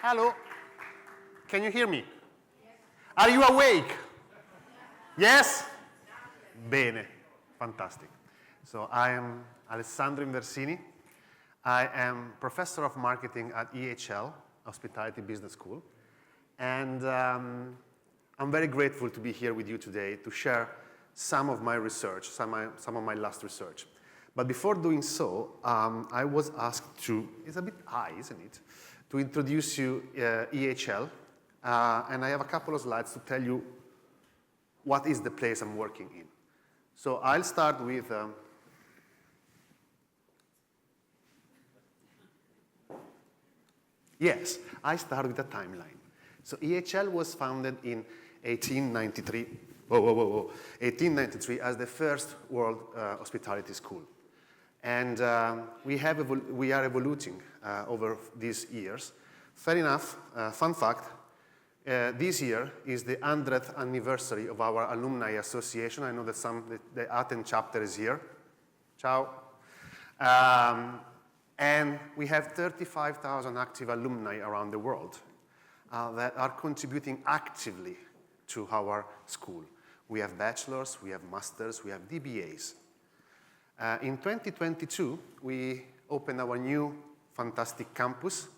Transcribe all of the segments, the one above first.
Hello. Can you hear me? Are you awake? Yes? Bene. Fantastic. So I am Alessandro Inversini. I am professor of marketing at EHL, Hospitality Business School. And I'm very grateful to be here with you today to share some of my research, some of my last research. But before doing so, I was asked to, it's a bit high, isn't it, to introduce you EHL. And I have a couple of slides to tell you what is the place I'm working in. So I'll start with, yes, I start with a timeline. So EHL was founded in 1893 as the first world hospitality school. And we are evolving over these years. Fair enough, fun fact, this year is the 100th anniversary of our alumni association. I know that the Athens chapter is here. Ciao. And we have 35,000 active alumni around the world that are contributing actively to our school. We have bachelors, we have masters, we have DBAs. In 2022, we opened our new fantastic campus,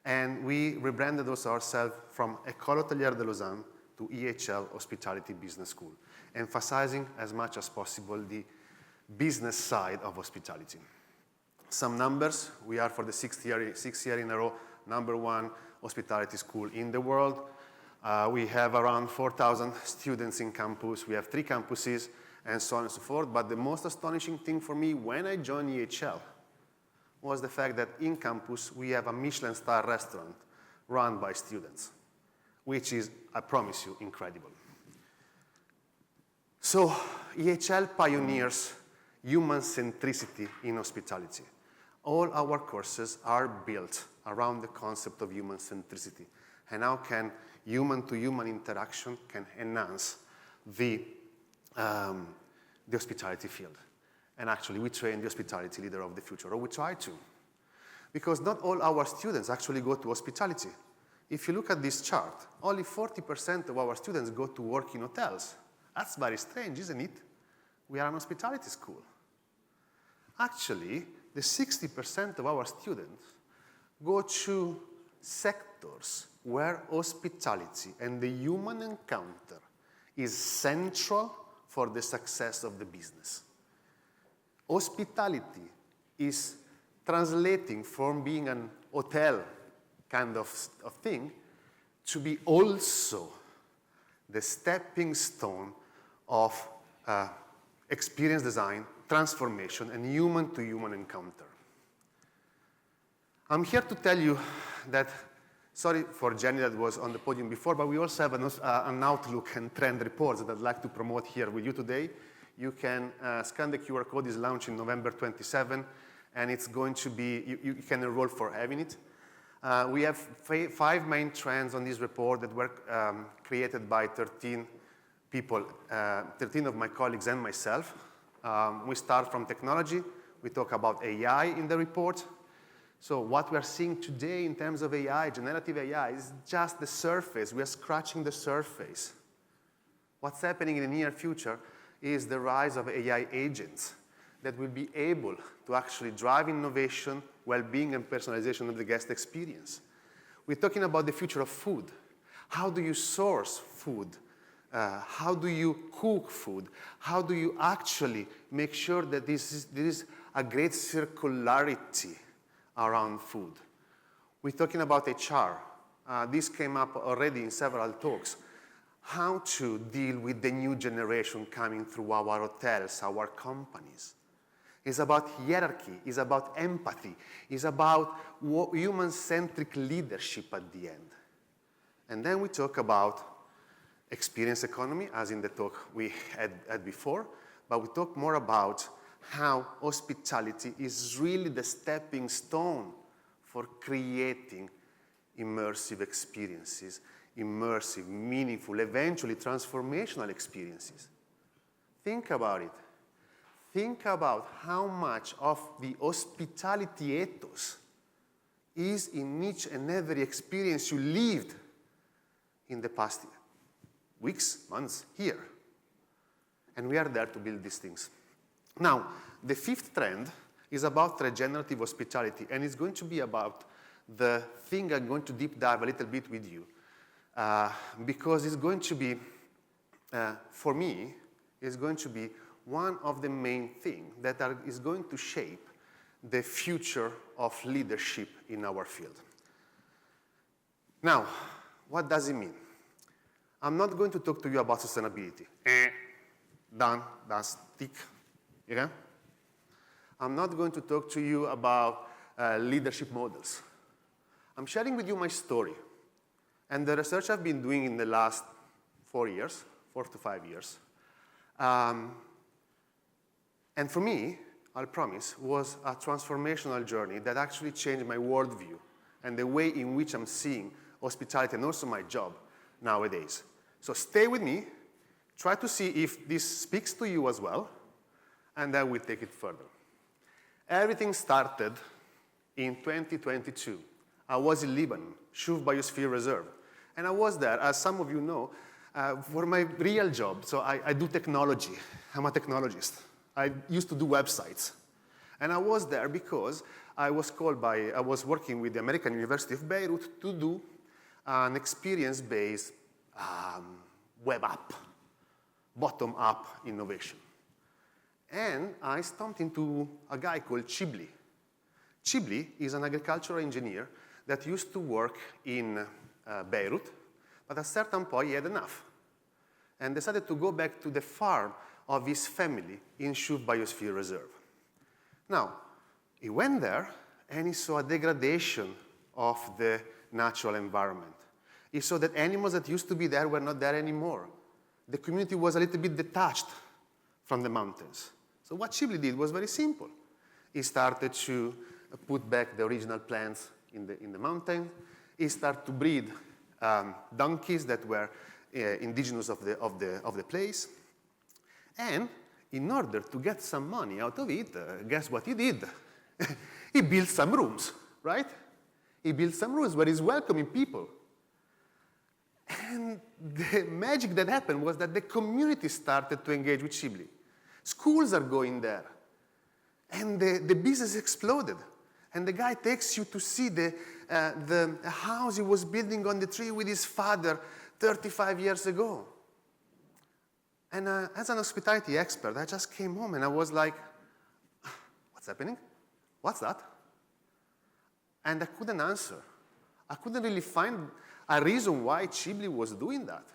and we rebranded ourselves from École Hôtelière de Lausanne to EHL Hospitality Business School, emphasizing as much as possible the business side of hospitality. Some numbers: we are for the sixth year in a row #1 hospitality school in the world. We have around 4,000 students in campus. We have 3 campuses, and so on and so forth. But the most astonishing thing for me when I joined EHL was the fact that in campus we have a Michelin star restaurant run by students, which is, I promise you, incredible. So EHL pioneers human centricity in hospitality. All our courses are built around the concept of human centricity and how can human-to-human interaction can enhance the hospitality field. And actually, we train the hospitality leader of the future, or we try to. Because not all our students actually go to hospitality. If you look at this chart, only 40% of our students go to work in hotels. That's very strange, isn't it? We are an hospitality school. Actually, the 60% of our students go to sectors where hospitality and the human encounter is central for the success of the business. Hospitality is translating from being an hotel kind of thing to be also the stepping stone of experience design, transformation, and human-to-human encounter. I'm here to tell you that, sorry for Jenny that was on the podium before, but we also have an outlook and trend reports that I'd like to promote here with you today. You can scan the QR code. It's launching November 27, and it's going to be, you can enroll for having it. We have 5 main trends on this report that were created by 13 people, 13 of my colleagues and myself. We start from technology. We talk about AI in the report. So what we are seeing today in terms of AI, generative AI, is just the surface. We are scratching the surface. What's happening in the near future is the rise of AI agents that will be able to actually drive innovation, well-being, and personalization of the guest experience. We're talking about the future of food. How do you source food? How do you cook food? How do you actually make sure that there is a great circularity around food? We're talking about HR. This came up already in several talks. How to deal with the new generation coming through our hotels, our companies. It's about hierarchy. It's about empathy. It's about human-centric leadership at the end. And then we talk about experience economy, as in the talk we had before, but we talk more about how hospitality is really the stepping stone for creating immersive experiences, immersive, meaningful, eventually transformational experiences. Think about it. Think about how much of the hospitality ethos is in each and every experience you lived in the past weeks, months, year. And we are there to build these things. Now, the fifth trend is about regenerative hospitality, and it's going to be about the thing I'm going to deep dive a little bit with you, because it's going to be, for me, it's going to be one of the main things that is going to shape the future of leadership in our field. Now, what does it mean? I'm not going to talk to you about sustainability. Done, that's tick. Yeah? I'm not going to talk to you about leadership models. I'm sharing with you my story and the research I've been doing in the last 4 to 5 years. And for me, I'll promise, was a transformational journey that actually changed my worldview and the way in which I'm seeing hospitality and also my job nowadays. So stay with me, try to see if this speaks to you as well, and then we'll take it further. Everything started in 2022. I was in Lebanon, Shuv Biosphere Reserve. And I was there, as some of you know, for my real job. So I do technology. I'm a technologist. I used to do websites. And I was there because I was working with the American University of Beirut to do an experience-based web app, bottom-up innovation. And I stumped into a guy called Chibli. Chibli is an agricultural engineer that used to work in Beirut, but at a certain point he had enough and decided to go back to the farm of his family in Shuv Biosphere Reserve. Now, he went there and he saw a degradation of the natural environment. He saw that animals that used to be there were not there anymore. The community was a little bit detached from the mountains. So what Chibli did was very simple. He started to put back the original plants in the mountain. He started to breed donkeys that were indigenous of the place. And in order to get some money out of it, guess what he did? He built some rooms, right? He built some rooms where he's welcoming people. And the magic that happened was that the community started to engage with Chibli. Schools are going there. And the business exploded. And the guy takes you to see the house he was building on the tree with his father 35 years ago. And as an hospitality expert, I just came home and I was like, what's happening? What's that? And I couldn't answer. I couldn't really find a reason why Chibli was doing that.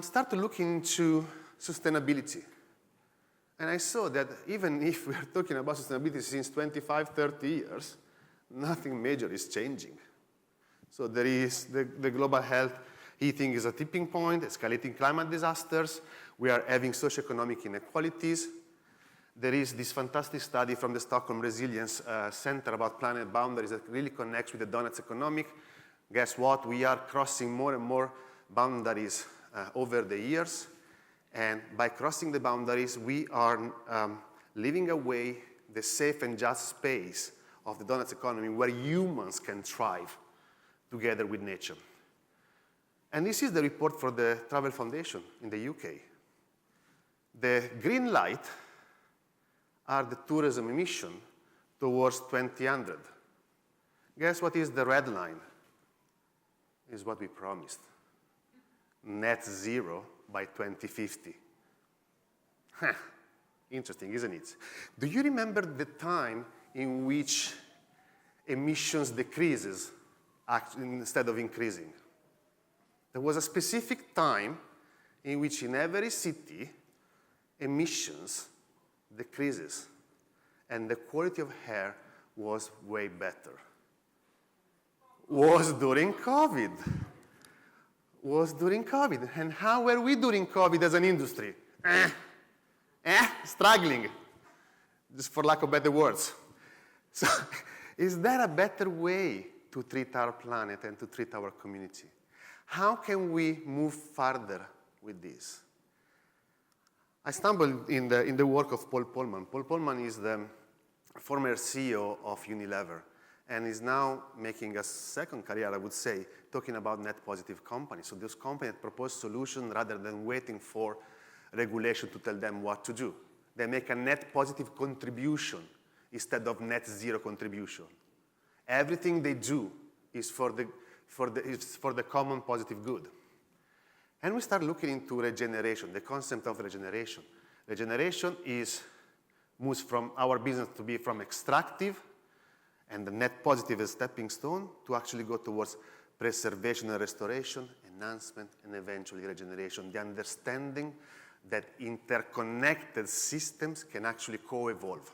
Start to look into sustainability. And I saw that even if we're talking about sustainability since 25, 30 years, nothing major is changing. So there is the global health heating is a tipping point, escalating climate disasters. We are having socioeconomic inequalities. There is this fantastic study from the Stockholm Resilience Center about planet boundaries that really connects with the donuts economic. Guess what? We are crossing more and more boundaries over the years. And by crossing the boundaries, we are leaving away the safe and just space of the donuts economy where humans can thrive together with nature. And this is the report for the Travel Foundation in the UK. The green light are the tourism emission towards 2000. Guess what is the red line? Is what we promised. Net zero by 2050. Interesting, isn't it? Do you remember the time in which emissions decreases instead of increasing? There was a specific time in which in every city emissions decreases and the quality of air was way better. Was during COVID. And how were we during COVID as an industry? Struggling, just for lack of better words. So is there a better way to treat our planet and to treat our community? How can we move further with this? I stumbled in the work of Paul Polman. Paul Polman is the former CEO of Unilever, and is now making a second career, I would say, talking about net positive companies. So those companies propose solutions rather than waiting for regulation to tell them what to do. They make a net positive contribution instead of net zero contribution. Everything they do is for the common positive good. And we start looking into regeneration, the concept of regeneration. Regeneration moves from our business to be from extractive, and the net positive is stepping stone to actually go towards preservation and restoration, enhancement, and eventually regeneration. The understanding that interconnected systems can actually co-evolve.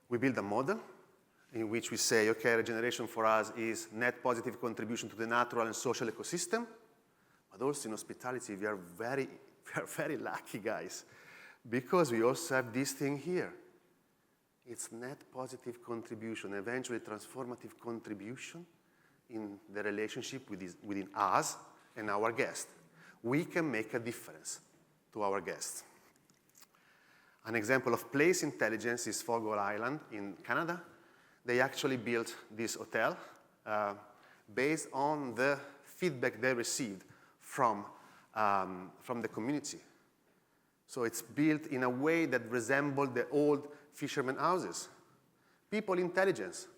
We build a model in which we say, okay, regeneration for us is net positive contribution to the natural and social ecosystem, but also in hospitality, we are very lucky, guys, because we also have this thing here. It's net positive contribution, eventually transformative contribution in the relationship within us and our guests. We can make a difference to our guests. An example of place intelligence is Fogo Island in Canada. They actually built this hotel based on the feedback they received from the community. So it's built in a way that resembled the old fishermen houses. People intelligence,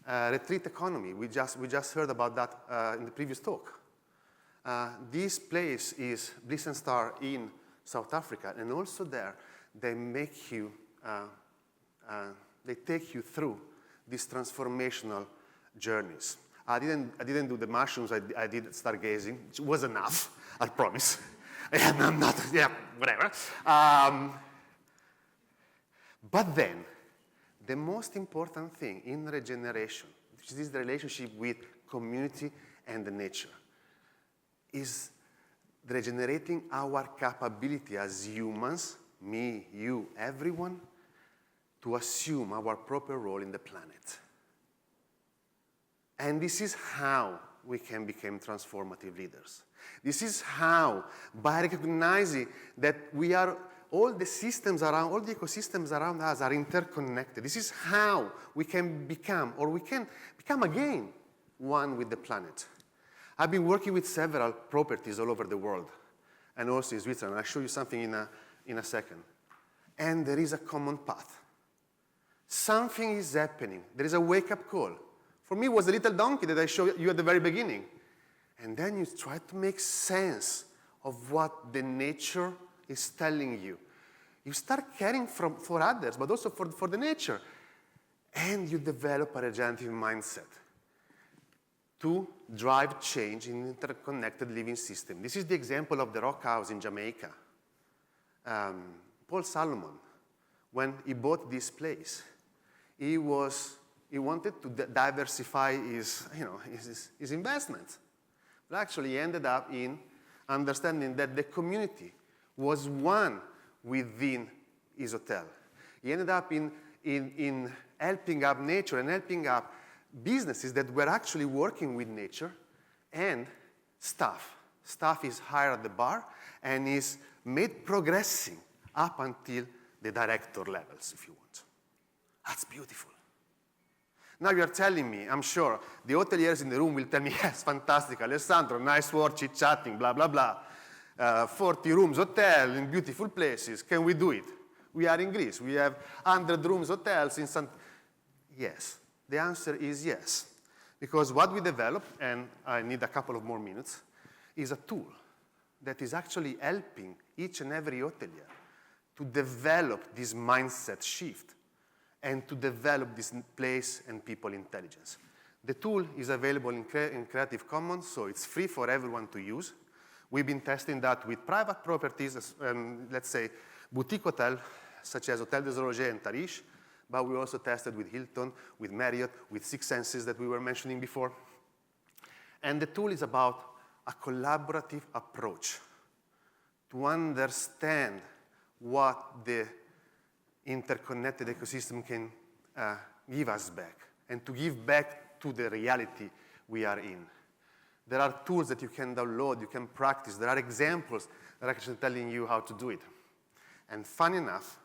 retreat economy. We just heard about that in the previous talk. This place is Bliss and Star in South Africa, and also there they make you, they take you through these transformational journeys. I didn't do the mushrooms. I did stargazing, which was enough, I promise. And I'm not, whatever. But then, the most important thing in regeneration, which is the relationship with community and the nature, is regenerating our capability as humans, me, you, everyone, to assume our proper role in the planet. And this is how we can become transformative leaders. This is how, by recognizing that we are, all the systems around, all the ecosystems around us are interconnected. This is how we can become, or we can become again, one with the planet. I've been working with several properties all over the world, and also in Switzerland. I'll show you something in a second. And there is a common path. Something is happening. There is a wake-up call. For me, it was a little donkey that I showed you at the very beginning. And then you try to make sense of what the nature is telling you. You start caring for others, but also for the nature. And you develop a regenerative mindset to drive change in interconnected living system. This is the example of the rock house in Jamaica. Paul Salomon, when he bought this place, he wanted to diversify his investments. But actually, he ended up in understanding that the community was one within his hotel. He ended up in helping up nature and helping up businesses that were actually working with nature, and staff. Staff is hired at the bar and is made progressing up until the director levels, if you want. That's beautiful. Now you're telling me, I'm sure, the hoteliers in the room will tell me, yes, fantastic, Alessandro, nice work, chit-chatting, blah, blah, blah. 40 rooms hotel in beautiful places. Can we do it? We are in Greece. We have 100 rooms hotels in Yes. The answer is yes. Because what we developed, and I need a couple of more minutes, is a tool that is actually helping each and every hotelier to develop this mindset shift and to develop this place and people intelligence. The tool is available in Creative Commons, so it's free for everyone to use. We've been testing that with private properties, let's say boutique hotels, such as Hotel des Horloges and Tarish, but we also tested with Hilton, with Marriott, with Six Senses that we were mentioning before. And the tool is about a collaborative approach to understand what the interconnected ecosystem can give us back, and to give back to the reality we are in. There are tools that you can download, you can practice. There are examples that are actually telling you how to do it. And fun enough,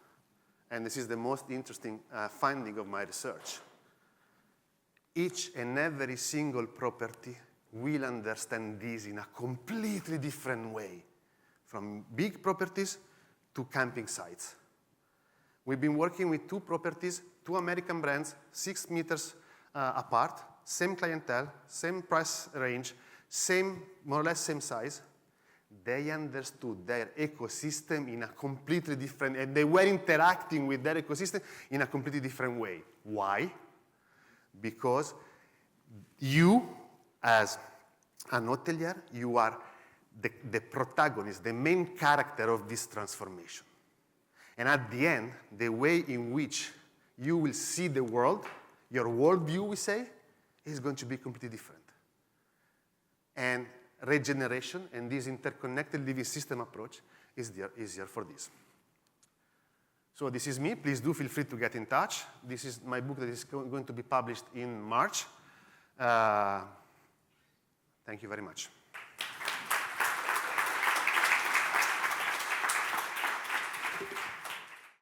and this is the most interesting finding of my research, each and every single property will understand this in a completely different way, from big properties to camping sites. We've been working with two properties, two American brands, 6 meters apart, same clientele, same price range, more or less same size. They understood their ecosystem in a completely different, and they were interacting with their ecosystem in a completely different way. Why? Because you, as an hotelier, you are the protagonist, the main character of this transformation. And at the end, the way in which you will see the world, your worldview, we say, is going to be completely different. And regeneration and this interconnected living system approach is easier for this. So this is me. Please do feel free to get in touch. This is my book that is going to be published in March. Thank you very much.